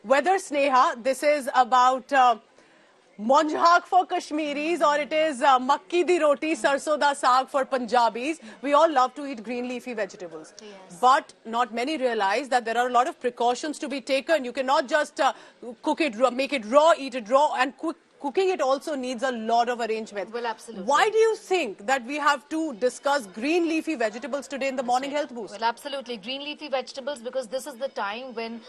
whether, Sneha, this is about monjhak for Kashmiris or it is makki di roti, sarso da saag for Punjabis, we all love to eat green leafy vegetables. Yes. But not many realize that there are a lot of precautions to be taken. You cannot just cook it, make it raw, eat it raw, and cooking it also needs a lot of arrangement. Well, absolutely. Why do you think that we have to discuss green leafy vegetables today in the morning health boost? Well, absolutely. Green leafy vegetables, because this is the time when,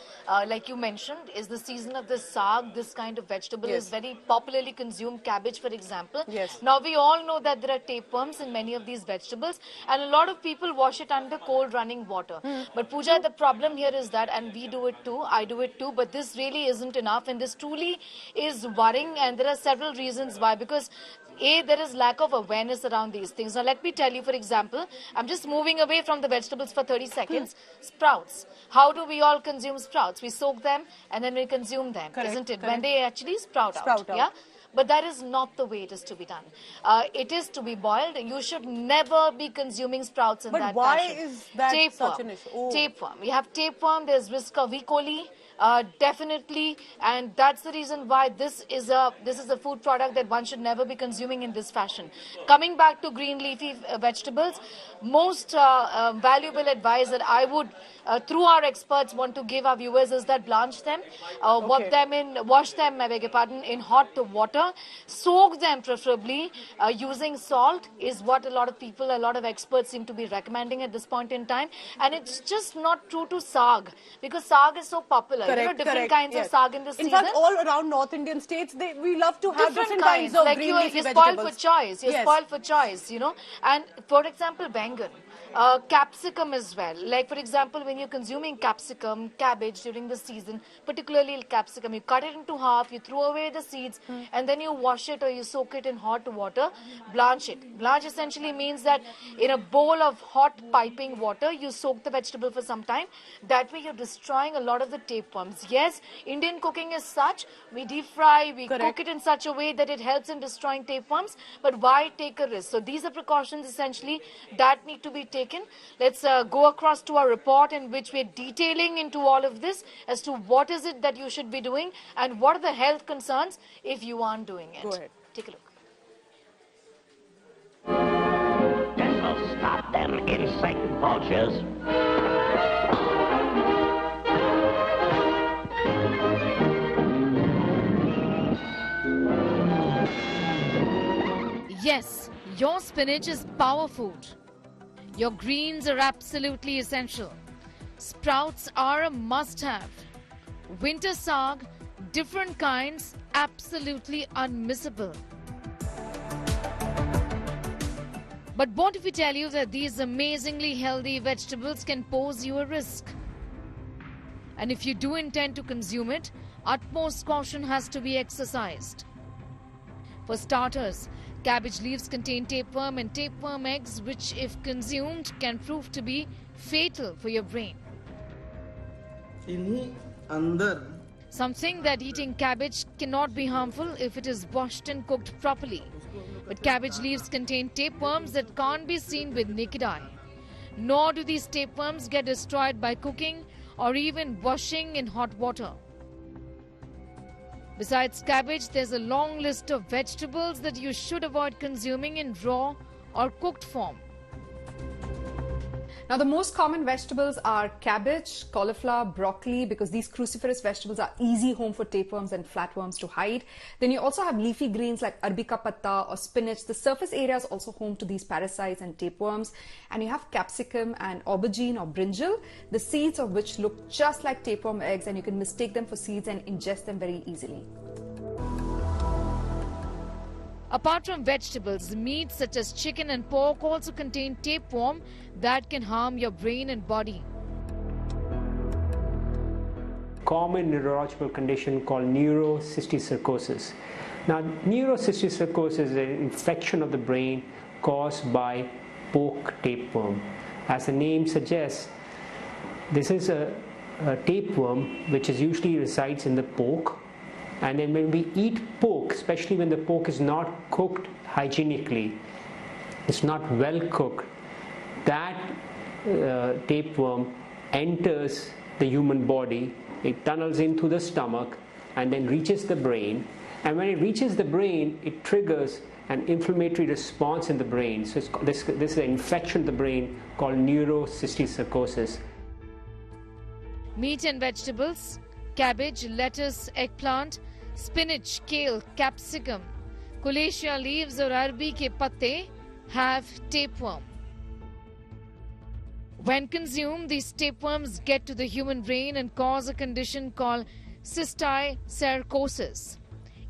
like you mentioned, is the season of the saag. This kind of vegetable is very popularly consumed. Cabbage, for example. Yes. Now, we all know that there are tapeworms in many of these vegetables, and a lot of people wash it under cold running water. But Pooja, the problem here is that, and we do it too, I do it too, but this really isn't enough, and this truly is worrying, and there are several reasons why. Because there is lack of awareness around these things. Now, let me tell you, for example, I'm just moving away from the vegetables for 30 seconds. Sprouts. How do we all consume sprouts? We soak them and then we consume them, isn't it? When they actually sprout out. Yeah? But that is not the way it is to be done. It is to be boiled. You should never be consuming sprouts in that fashion. But why is that such an issue? Oh. Tapeworm. We have tapeworm. There's risk of E. coli. Definitely, and that's the reason why this is a food product that one should never be consuming in this fashion. Coming back to green leafy vegetables, most valuable advice that I would, through our experts, want to give our viewers is that blanch them, wash them, I beg your pardon, in hot water, soak them preferably using salt is what a lot of experts seem to be recommending at this point in time. And it's just not true to saag, because saag is so popular. Different kinds of saag in the season. In fact, all around North Indian states, we love to have different kinds of like green leafy you're vegetables. Spoiled for choice. You're spoiled for choice, you know. And for example, bangan. Capsicum as well. Like, for example, when you're consuming capsicum, cabbage during the season, particularly capsicum, you cut it into half, you throw away the seeds, and then you wash it or you soak it in hot water, blanch it. Blanch essentially means that in a bowl of hot piping water, you soak the vegetable for some time. That way, you're destroying a lot of the tapeworms. Yes, Indian cooking is such. We deep fry, we cook it in such a way that it helps in destroying tapeworms, but why take a risk? So these are precautions essentially that need to be taken. Let's go across to our report in which we're detailing into all of this as to what is it that you should be doing and what are the health concerns if you aren't doing it. Go ahead. Take a look. Then we'll stop them insect vultures. Yes, your spinach is power food. Your greens are absolutely essential. Sprouts are a must-have. Winter saag, different kinds, absolutely unmissable. But what if we tell you that these amazingly healthy vegetables can pose you a risk? And if you do intend to consume it, utmost caution has to be exercised. For starters, cabbage leaves contain tapeworm and tapeworm eggs, which if consumed can prove to be fatal for your brain. Something that eating cabbage cannot be harmful if it is washed and cooked properly. But cabbage leaves contain tapeworms that can't be seen with naked eye. Nor do these tapeworms get destroyed by cooking or even washing in hot water. Besides cabbage, there's a long list of vegetables that you should avoid consuming in raw or cooked form. Now, the most common vegetables are cabbage, cauliflower, broccoli, because these cruciferous vegetables are easy home for tapeworms and flatworms to hide. Then you also have leafy greens like arbica patta or spinach. The surface area is also home to these parasites and tapeworms. And you have capsicum and aubergine or brinjal, the seeds of which look just like tapeworm eggs, and you can mistake them for seeds and ingest them very easily. Apart from vegetables, meats such as chicken and pork also contain tapeworm that can harm your brain and body. Common neurological condition called neurocysticercosis. Now, neurocysticercosis is an infection of the brain caused by pork tapeworm. As the name suggests, this is a tapeworm which usually resides in the pork. And then when we eat pork, especially when the pork is not cooked hygienically, it's not well cooked, that tapeworm enters the human body It tunnels in through the stomach and then reaches the brain. And when it reaches the brain, it triggers an inflammatory response in the brain. So this is an infection of the brain called neurocysticercosis. Meat and vegetables, cabbage, lettuce, eggplant, spinach, kale, capsicum, कोलेशिया leaves और अरबी के पत्ते have tapeworm. When consumed, these tapeworms get to the human brain and cause a condition called cysticercosis.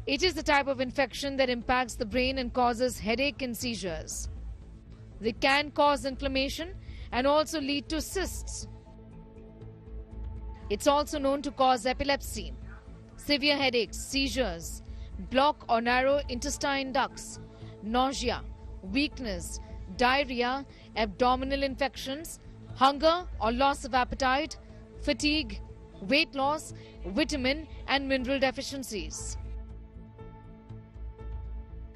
It is the type of infection that impacts the brain and causes headache and seizures. They can cause inflammation and also lead to cysts. It's also known to cause epilepsy, severe headaches, seizures, block or narrow intestine ducts, nausea, weakness, diarrhea, abdominal infections, hunger or loss of appetite, fatigue, weight loss, vitamin and mineral deficiencies.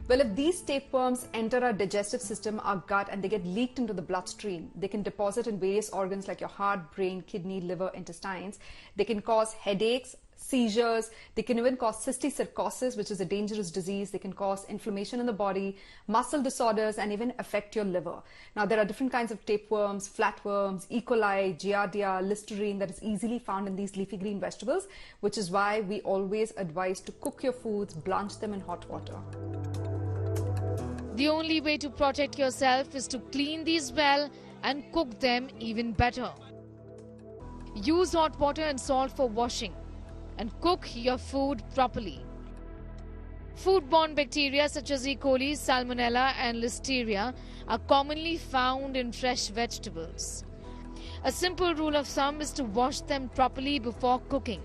Well, if these tapeworms enter our digestive system, our gut, and they get leaked into the bloodstream, they can deposit in various organs like your heart, brain, kidney, liver, intestines. They can cause headaches, seizures. They can even cause cysticercosis, which is a dangerous disease. They can cause inflammation in the body, muscle disorders, and even affect your liver. Now, there are different kinds of tapeworms, flatworms, E. coli, Giardia, Listerine that is easily found in these leafy green vegetables, which is why we always advise to cook your foods, blanch them in hot water. The only way to protect yourself is to clean these well and cook them even better. Use hot water and salt for washing and cook your food properly. Foodborne bacteria such as E. coli, Salmonella and Listeria are commonly found in fresh vegetables. A simple rule of thumb is to wash them properly before cooking.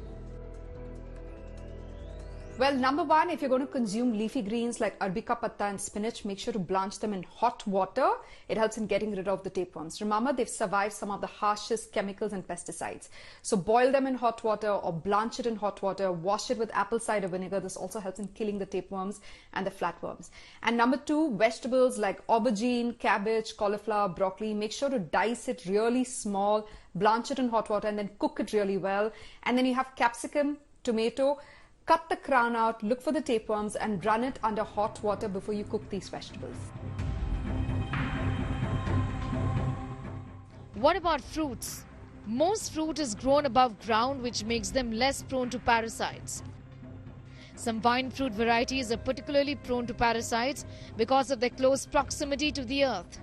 Well, number one, if you're going to consume leafy greens like Arabica patta and spinach, make sure to blanch them in hot water. It helps in getting rid of the tapeworms. Remember, they've survived some of the harshest chemicals and pesticides. So boil them in hot water or blanch it in hot water. Wash it with apple cider vinegar. This also helps in killing the tapeworms and the flatworms. And number two, vegetables like aubergine, cabbage, cauliflower, broccoli. Make sure to dice it really small, blanch it in hot water, and then cook it really well. And then you have capsicum, tomato. Cut the crown out, look for the tapeworms, and run it under hot water before you cook these vegetables. What about fruits? Most fruit is grown above ground, which makes them less prone to parasites. Some vine fruit varieties are particularly prone to parasites because of their close proximity to the earth.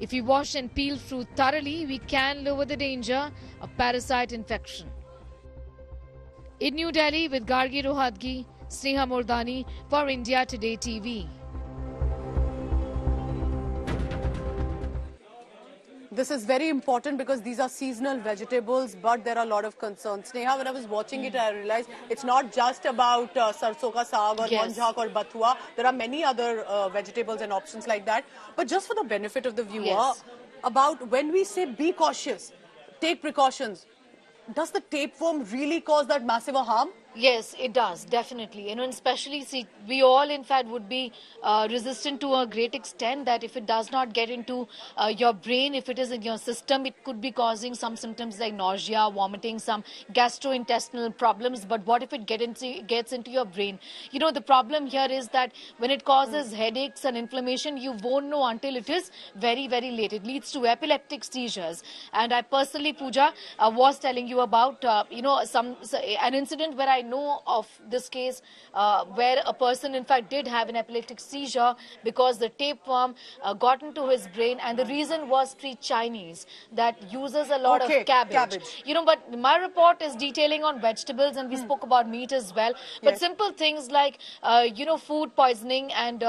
If we wash and peel fruit thoroughly, we can lower the danger of parasite infection. In New Delhi with Gargi Rohadgi, Sneha Mordani for India Today TV. This is very important because these are seasonal vegetables, but there are a lot of concerns. Sneha, when I was watching it, I realized it's not just about sarson ka saag or monjhak or bathua. There are many other vegetables and options like that. But just for the benefit of the viewer, about when we say be cautious, take precautions, does the tapeworm really cause that massive harm? Yes, it does, definitely. And especially, see, we all, in fact, would be resistant to a great extent that if it does not get into your brain, if it is in your system, it could be causing some symptoms like nausea, vomiting, some gastrointestinal problems. But what if it gets into your brain? You know, the problem here is that when it causes headaches and inflammation, you won't know until it is very, very late. It leads to epileptic seizures. And I personally, Pooja, was telling you about, an incident where I know of this case where a person in fact did have an epileptic seizure because the tapeworm got into his brain, and the reason was street Chinese that uses a lot of cabbage. You know, but my report is detailing on vegetables, and we spoke about meat as well. But simple things like food poisoning and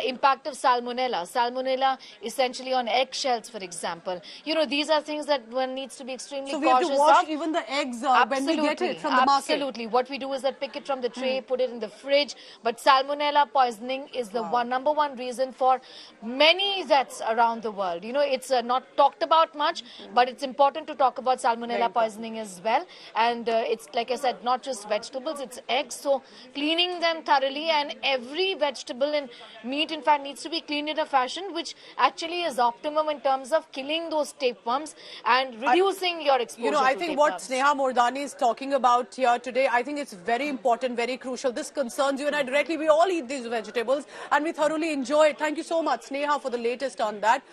impact of salmonella essentially on eggshells, for example. You know, these are things that one needs to be extremely cautious of. So we have to wash even the eggs when we get it from the market. Absolutely. What what we do is that pick it from the tray, put it in the fridge. But salmonella poisoning is the number one reason for many deaths around the world. You know, it's not talked about much, but it's important to talk about salmonella poisoning as well. And it's, like I said, not just vegetables, it's eggs. So cleaning them thoroughly, and every vegetable and meat, in fact, needs to be cleaned in a fashion which actually is optimum in terms of killing those tapeworms and reducing your exposure. You know, I think what Sneha Mordani is talking about here today, I think it's very important, very crucial. This concerns you and I directly. We all eat these vegetables and we thoroughly enjoy it. Thank you so much, Sneha, for the latest on that.